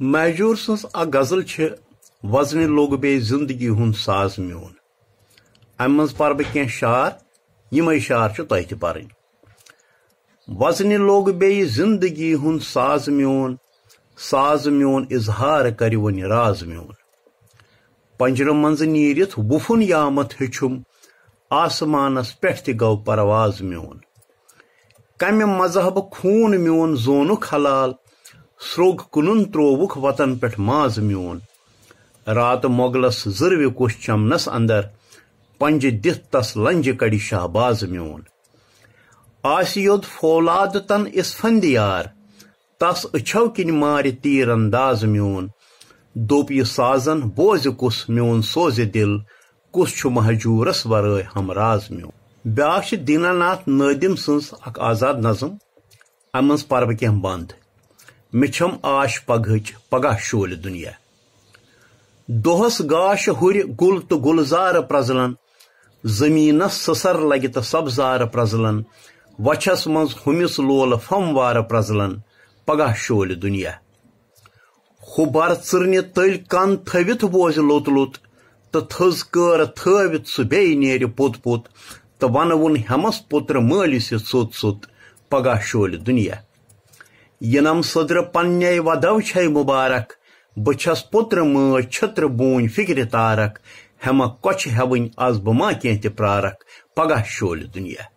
महजूर सज आ गजल छ वजन लोग बे जिंदगी हुंद साज म्योन अम मज पर बह कह शार यम शार तह त पर वजन लोग बे जिंदगी हुंद साज म्योन इजहार कर वन राज म्योन पंजरम मंज नीरित वुफुन यामत हेचुम आसमानस पे गौ परवाज म्योन कम मजहब खून म्योन जोनुक हलाल स्रोग कुनुन त्रोवुक वतन पे माज म्योन रात मोगलस जुर्व कुश चमनस अंदर पंज दिथ तस लंज कड़ी शाहबाज म्योन आसियोद फौलाद तन इस फंदियार तस अछव किन मार तीर अंदाज म्योन दोप यह साजन बोज कुस म्योन सोज दिल कुस छु महजूरस वरय हमराज म्योन ब्याख दीनानाथ नादिम सज अक आजाद नज़म अमज पर बह कह बंद मिछम आश पगहच पगह शोल दुनिया दोहस गाश हुर गुल तो गुलजार प्रजलन जमीनस ससर लगे तो सब्जार प्रजलन वछस मज हुमिस लोल फमवार प्रजलन पगह शोल दुनिया हुबर चरन तल कन थवित बोज लोत लोत तो थज कर थवित सह बे नेर पोत पोत तो वन वुन हेमस पुत्र मालिस सोत सोत पगह शोल दुनिया यनम सदर पन्ने वदव छै मुबारक बछस पुत्र माज छत्र बून फिक्र तारक हेम कोच हेवन आज बमा कह प्रारक पगह शोल दुनिया।